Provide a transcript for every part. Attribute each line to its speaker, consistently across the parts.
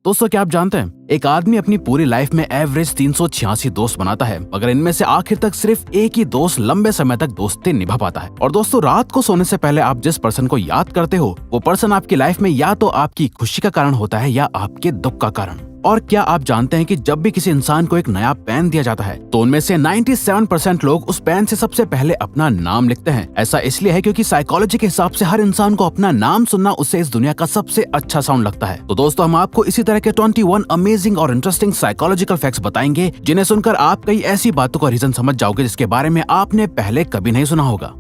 Speaker 1: दोस्तों क्या आप जानते हैं एक आदमी अपनी पूरी लाइफ में एवरेज 386 दोस्त बनाता है, मगर इनमें से आखिर तक सिर्फ एक ही दोस्त लंबे समय तक दोस्ती निभा पाता है। और दोस्तों रात को सोने से पहले आप जिस पर्सन को याद करते हो वो पर्सन आपकी लाइफ में या तो आपकी खुशी का कारण होता है या आपके दुख का कारण। और क्या आप जानते हैं कि जब भी किसी इंसान को एक नया पेन दिया जाता है तो उनमें से 97% लोग उस पेन से सबसे पहले अपना नाम लिखते हैं। ऐसा इसलिए है क्योंकि साइकोलॉजी के हिसाब से हर इंसान को अपना नाम सुनना उससे इस दुनिया का सबसे अच्छा साउंड लगता है। तो दोस्तों हम आपको इसी तरह के 21 अमेजिंग और इंटरेस्टिंग साइकोलॉजिकल फैक्ट्स बताएंगे जिन्हें सुनकर आप कई ऐसी बातों का रीजन समझ जाओगे जिसके बारे में आपने पहले कभी नहीं सुना होगा।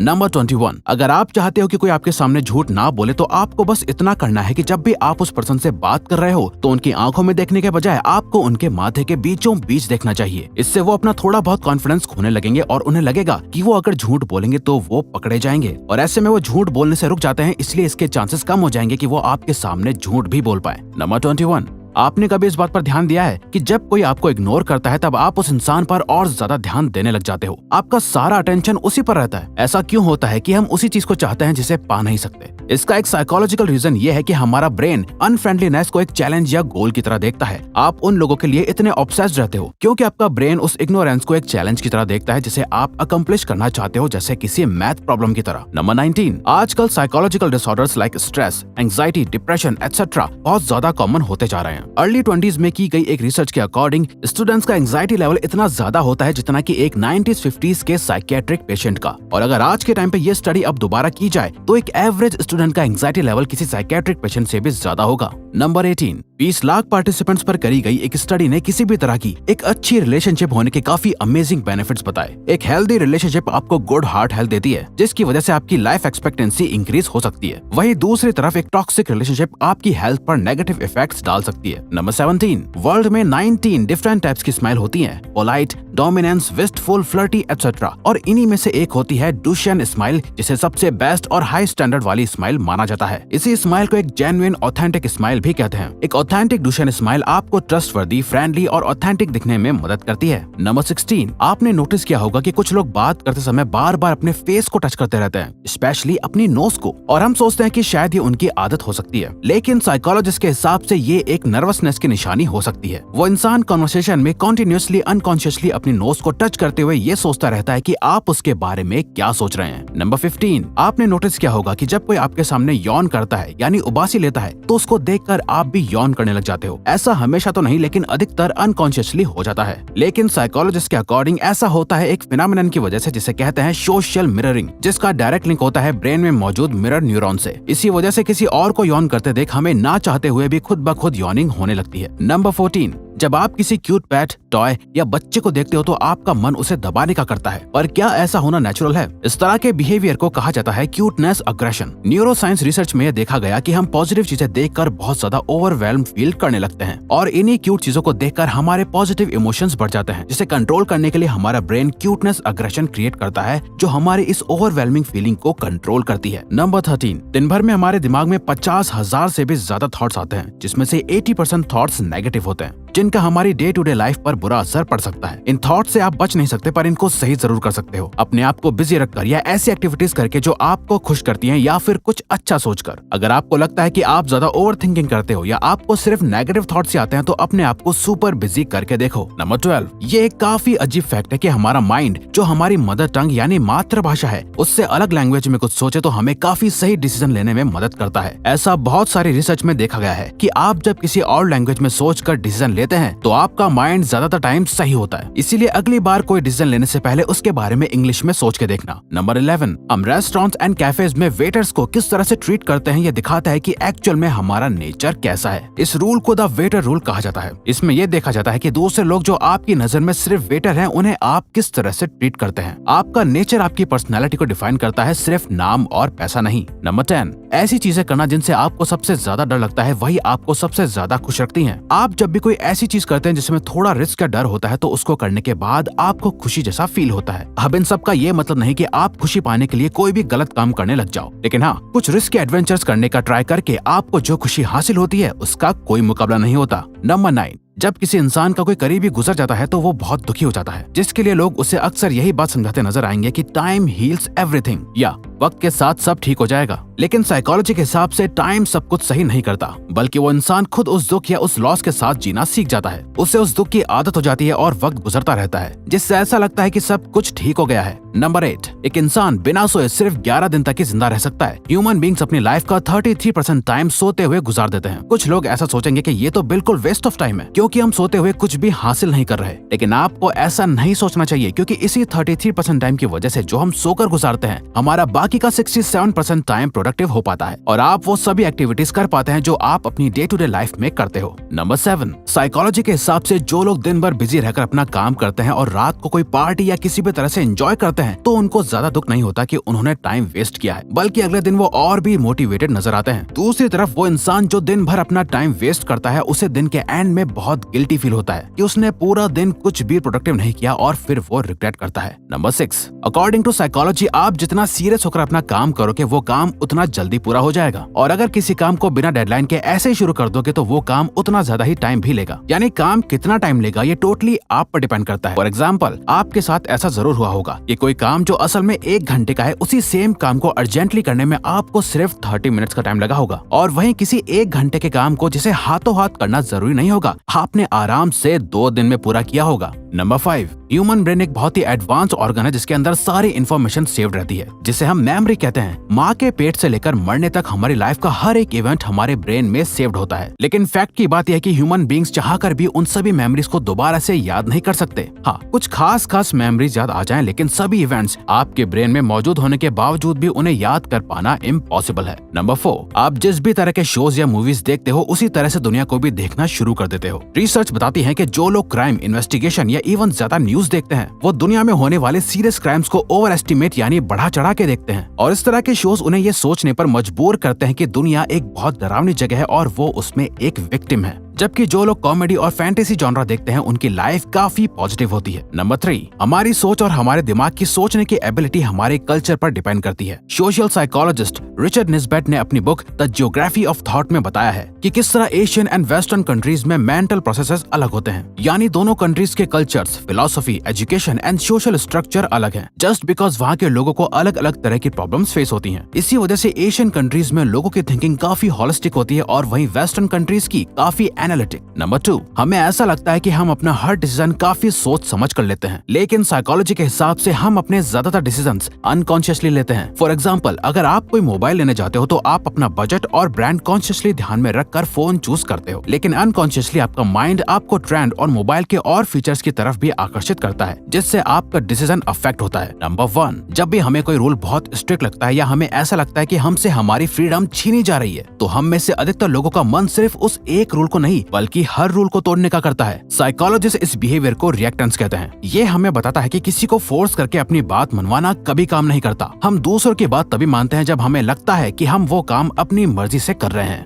Speaker 1: नंबर 21, अगर आप चाहते हो कि कोई आपके सामने झूठ ना बोले तो आपको बस इतना करना है कि जब भी आप उस पर्सन से बात कर रहे हो तो उनकी आंखों में देखने के बजाय आपको उनके माथे के बीचों बीच देखना चाहिए। इससे वो अपना थोड़ा बहुत कॉन्फिडेंस खोने लगेंगे और उन्हें लगेगा कि वो अगर झूठ बोलेंगे तो वो पकड़े जाएंगे और ऐसे में वो झूठ बोलने से रुक जाते हैं, इसलिए इसके चांसेस कम हो जाएंगे कि वो आपके सामने झूठ भी बोल पाए। नंबर 21, आपने कभी इस बात पर ध्यान दिया है कि जब कोई आपको इग्नोर करता है तब आप उस इंसान पर और ज्यादा ध्यान देने लग जाते हो, आपका सारा अटेंशन उसी पर रहता है। ऐसा क्यों होता है कि हम उसी चीज को चाहते हैं जिसे पा नहीं सकते? इसका एक साइकोलॉजिकल रीजन ये है कि हमारा ब्रेन अनफ्रेंडलीनेस को एक चैलेंज या गोल की तरह देखता है। आप उन लोगों के लिए इतने ऑब्सेस्ड रहते हो क्योंकि आपका ब्रेन उस इग्नोरेंस को एक चैलेंज की तरह देखता है जिसे आप अकम्प्लिश करना चाहते हो, जैसे किसी मैथ प्रॉब्लम की तरह। नंबर 19, आजकल psychological disorders like stress, anxiety, depression etcetera बहुत ज्यादा कॉमन होते जा रहे हैं। अर्ली 20s में की गई एक रिसर्च के अकॉर्डिंग स्टूडेंट्स का एंग्जाइटी लेवल इतना ज्यादा होता है जितना कि एक 90s-50s के साइकियाट्रिक पेशेंट का। और अगर आज के टाइम पे ये स्टडी अब दोबारा की जाए तो एक एवरेज स्टूडेंट का एंग्जाइटी लेवल किसी साइकियाट्रिक पेशेंट से भी ज्यादा होगा। नंबर 18, 20 लाख पार्टिसिपेंट्स पर करी गई एक स्टडी ने किसी भी तरह की एक अच्छी रिलेशनशिप होने के काफी अमेजिंग बेनिफिट्स बताए। एक हेल्दी रिलेशनशिप आपको गुड हार्ट हेल्थ देती है जिसकी वजह से आपकी लाइफ एक्सपेक्टेंसी इंक्रीज हो सकती है। वहीं दूसरी तरफ एक टॉक्सिक रिलेशनशिप आपकी हेल्थ पर नेगेटिव इफेक्ट्स डाल सकती है। नंबर 17, वर्ल्ड में 19 डिफरेंट टाइप्स की स्माइल होती हैं, polite, dominance, wistful, flirty etcetera, और इन्हीं में से एक होती है डुशेन स्माइल जिसे सबसे बेस्ट और हाई स्टैंडर्ड वाली स्माइल माना जाता है। इसी स्माइल को एक जेन्युइन ऑथेंटिक स्माइल भी कहते हैं। एक ऑथेंटिक डुशेन स्माइल आपको ट्रस्टवर्दी, फ्रेंडली और ऑथेंटिक दिखने में मदद करती है। नंबर 16, आपने नोटिस किया होगा कि कुछ लोग बात करते समय बार बार अपने फेस को टच करते रहते हैं, स्पेशली अपनी नोज को, और हम सोचते हैं कि शायद ये उनकी आदत हो सकती है, लेकिन साइकोलॉजिस्ट के हिसाब से ये एक नर्वसनेस की निशानी हो सकती है। वो इंसान कन्वर्सेशन में कंटिन्यूअसली अनकॉन्शियसली अपनी नोज को टच करते हुए ये सोचता रहता है कि आप उसके बारे में क्या सोच रहे हैं। नंबर 15, आपने नोटिस किया होगा कि जब कोई आपके सामने यौन करता है यानी उबासी लेता है तो उसको देखकर आप भी यौन करने लग जाते हो। ऐसा हमेशा तो नहीं लेकिन अधिकतर अनकॉन्शियसली हो जाता है। लेकिन साइकोलॉजिस्ट के अकॉर्डिंग ऐसा होता है एक फिनोमेनन की वजह से जिसे कहते हैं सोशल मिररिंग, जिसका डायरेक्ट लिंक होता है ब्रेन में मौजूद मिरर न्यूरॉन से। इसी वजह से किसी और को यौन करते देख हमें ना चाहते हुए भी खुद ब खुद यौनिंग होने लगती है। नंबर 14, जब आप किसी क्यूट पेट, टॉय या बच्चे को देखते हो तो आपका मन उसे दबाने का करता है, पर क्या ऐसा होना नेचुरल है? इस तरह के बिहेवियर को कहा जाता है क्यूटनेस अग्रेशन। न्यूरोसाइंस रिसर्च में देखा गया कि हम पॉजिटिव चीजें देखकर बहुत ज्यादा ओवरवेल्म फील करने लगते हैं और इन्हीं क्यूट चीजों को देखकर हमारे पॉजिटिव इमोशंस बढ़ जाते हैं, जिसे कंट्रोल करने के लिए हमारा ब्रेन क्यूटनेस अग्रेशन क्रिएट करता है जो हमारी इस ओवरवेलमिंग फीलिंग को कंट्रोल करती है। नंबर 13, दिन भर में हमारे दिमाग में 50,000 से भी ज्यादा थॉट्स आते हैं जिसमें से 80% थॉट्स नेगेटिव होते हैं जिनका हमारी डे टू डे लाइफ पर बुरा असर पड़ सकता है। इन थॉट से आप बच नहीं सकते पर इनको सही जरूर कर सकते हो, अपने आप को बिजी रखकर या ऐसी एक्टिविटीज करके जो आपको खुश करती हैं या फिर कुछ अच्छा सोचकर। अगर आपको लगता है कि आप ज्यादा ओवर थिंकिंग करते हो या आपको सिर्फ नेगेटिव थॉट्स ही आते हैं तो अपने आप को सुपर बिजी करके देखो। नंबर 12, ये एक काफी अजीब फैक्ट है कि हमारा माइंड जो हमारी मदर टंग यानी मातृभाषा है उससे अलग लैंग्वेज में कुछ सोचे तो हमें काफी सही डिसीजन लेने में मदद करता है। ऐसा बहुत सारी रिसर्च में देखा गया है कि आप जब किसी और लैंग्वेज में सोच कर डिसीजन लेते हैं तो आपका माइंड ज्यादातर टाइम सही होता है। इसीलिए अगली बार कोई डिसीजन लेने से पहले उसके बारे में इंग्लिश में सोच के देखना। नंबर 11, हम रेस्टोरेंट्स एंड कैफेज में वेटर्स को किस तरह से ट्रीट करते हैं ये दिखाता है कि एक्चुअल में हमारा नेचर कैसा है। इस रूल को द वेटर रूल कहा जाता है। इसमें यह देखा जाता है कि दूसरे लोग जो आपकी नजर में सिर्फ वेटर हैं उन्हें आप किस तरह से ट्रीट करते हैं। आपका नेचर आपकी पर्सनैलिटी को डिफाइन करता है, सिर्फ नाम और पैसा नहीं। नंबर 10, ऐसी चीजें करना जिनसे आपको सबसे ज्यादा डर लगता है वही आपको सबसे ज्यादा खुश रखती हैं। आप जब भी कोई ऐसी चीज करते हैं जिसमें थोड़ा रिस्क का डर होता है तो उसको करने के बाद आपको खुशी जैसा फील होता है। अब इन सब का ये मतलब नहीं कि आप खुशी पाने के लिए कोई भी गलत काम करने लग जाओ, लेकिन हाँ, कुछ रिस्क के एडवेंचर्स करने का ट्राई करके आपको जो खुशी हासिल होती है उसका कोई मुकाबला नहीं होता। नंबर 9, जब किसी इंसान का कोई करीबी गुजर जाता है तो वो बहुत दुखी हो जाता है, जिसके लिए लोग उसे अक्सर यही बात समझाते नजर आएंगे कि टाइम हील्स एवरीथिंग, या वक्त के साथ सब ठीक हो जाएगा। लेकिन साइकोलॉजी के हिसाब से टाइम सब कुछ सही नहीं करता, बल्कि वो इंसान खुद उस दुख या उस लॉस के साथ जीना सीख जाता है। उसे उस दुख की आदत हो जाती है और वक्त गुजरता रहता है, जिससे ऐसा लगता है कि सब कुछ ठीक हो गया है। नंबर 8, एक इंसान बिना सोए सिर्फ 11 दिन तक ही जिंदा रह सकता है। ह्यूमन बींग्स अपनी लाइफ का 33% टाइम सोते हुए गुजार देते हैं। कुछ लोग ऐसा सोचेंगे कि ये तो बिल्कुल वेस्ट ऑफ टाइम है, क्योंकि हम सोते हुए कुछ भी हासिल नहीं कर रहे। लेकिन आपको ऐसा नहीं सोचना चाहिए, क्योंकि इसी 33% टाइम की वजह से जो हम सोकर गुजारते हैं, हमारा बाकी का 67% टाइम प्रोडक्टिव हो पाता है और आप वो सभी एक्टिविटीज कर पाते हैं जो आप अपनी डे टू डे लाइफ में करते हो। नंबर 7, साइकोलॉजी के हिसाब से जो लोग दिन भर बिजी रहकर अपना काम करते हैं और रात को कोई पार्टी या किसी भी तरह से एंजॉय करते हैं, तो उनको ज्यादा दुख नहीं होता कि उन्होंने टाइम वेस्ट किया है, बल्कि अगले दिन वो और भी मोटिवेटेड नजर आते हैं। दूसरी तरफ वो इंसान जो दिन भर अपना टाइम वेस्ट करता है, उसे दिन के एंड में बहुत गिल्टी फील होता है कि उसने पूरा दिन कुछ भी प्रोडक्टिव नहीं किया और फिर वो रिग्रेट करता है। नंबर 6, अकॉर्डिंग टू साइकोलॉजी, आप जितना सीरियस होकर अपना काम करोगे वो काम उतना जल्दी पूरा हो जाएगा, और अगर किसी काम को बिना डेडलाइन के ऐसे ही शुरू कर दोगे तो वो काम उतना ज्यादा ही टाइम भी लेगा। यानी काम कितना टाइम लेगा ये टोटली आप पर डिपेंड करता है। फॉर एग्जाम्पल, आपके साथ ऐसा जरूर हुआ होगा कि कोई काम जो असल में 1 घंटे का है, उसी सेम काम को अर्जेंटली करने में आपको सिर्फ 30 मिनट्स का टाइम लगा होगा, और वहीं किसी 1 घंटे के काम को जिसे हाथों हाथ करना जरूरी नहीं होगा, आपने आराम से 2 दिन में पूरा किया होगा। नंबर 5, ह्यूमन ब्रेन एक बहुत ही एडवांस ऑर्गन है जिसके अंदर सारी इन्फॉर्मेशन सेव्ड रहती है, जिसे हम मेमोरी कहते हैं। माँ के पेट से लेकर मरने तक हमारी लाइफ का हर एक इवेंट हमारे ब्रेन में सेव्ड होता है। लेकिन फैक्ट की बात यह है कि ह्यूमन बींग्स चाहकर भी उन सभी मेमोरीज को दोबारा से याद नहीं कर सकते। हाँ, कुछ खास मेमोरीज याद आ जाएं, लेकिन सभी इवेंट्स आपके ब्रेन में मौजूद होने के बावजूद भी उन्हें याद कर पाना इम्पॉसिबल है। नंबर 4, आप जिस भी तरह के शोज या मूवीज देखते हो, उसी तरह से दुनिया को भी देखना शुरू कर देते हो। रिसर्च बताती है कि जो लोग क्राइम इन्वेस्टिगेशन या इवन ज्यादा न्यूज देखते हैं, वो दुनिया में होने वाले सीरियस क्राइम्स को ओवर एस्टिमेट यानी बढ़ा चढ़ा के देखते हैं, और इस तरह के शोज उन्हें ये सोचने पर मजबूर करते हैं कि दुनिया एक बहुत डरावनी जगह है और वो उसमें एक विक्टिम है। जबकि जो लोग कॉमेडी और फैंटेसी जॉनरा देखते हैं, उनकी लाइफ काफी पॉजिटिव होती है। नंबर 3, हमारी सोच और हमारे दिमाग की सोचने की एबिलिटी हमारे कल्चर पर डिपेंड करती है। सोशल साइकोलॉजिस्ट रिचर्ड निस्बेट ने अपनी book the geography of thought में बताया है कि किस तरह एशियन एंड वेस्टर्न कंट्रीज में मेंटल प्रोसेसेस अलग होते हैं, यानी दोनों कंट्रीज के cultures, philosophy, education and social structure अलग हैं, जस्ट बिकॉज वहाँ के लोगों को अलग अलग तरह की प्रॉब्लम्स फेस होती हैं। इसी वजह से एशियन कंट्रीज में लोगों की थिंकिंग काफी हॉलिस्टिक होती है और वहीं वेस्टर्न कंट्रीज की काफी एनालिटिक। नंबर 2, हमें ऐसा लगता है कि हम अपना हर डिसीजन काफी सोच समझ कर लेते हैं, लेकिन साइकोलॉजी के हिसाब से हम अपने ज्यादातर डिसीजंस अनकॉन्शियसली लेते हैं। फॉर एग्जांपल, अगर आप कोई मोबाइल लेने जाते हो तो आप अपना बजट और ब्रांड कॉन्शियसली ध्यान में रखकर फोन चूज करते हो, लेकिन अनकॉन्शियसली आपका माइंड आपको ट्रेंड और मोबाइल के और फीचर्स की तरफ भी आकर्षित करता है, जिससे आपका डिसीजन अफेक्ट होता है। नंबर 1, जब भी हमें कोई रूल बहुत स्ट्रिक्ट लगता है या हमें ऐसा लगता है कि हमसे हमारी फ्रीडम छीनी जा रही है, तो हम में से अधिकतर लोगों का मन सिर्फ उस एक रूल को नहीं बल्कि हर रूल को तोड़ने का करता है। साइकोलॉजिस्ट इस बिहेवियर को रिएक्टेंस कहते हैं। ये हमें बताता है कि किसी को फोर्स करके अपनी बात मनवाना कभी काम नहीं करता। हम दूसरों की बात तभी मानते हैं जब हमें लगता है कि हम वो काम अपनी मर्जी से कर रहे हैं।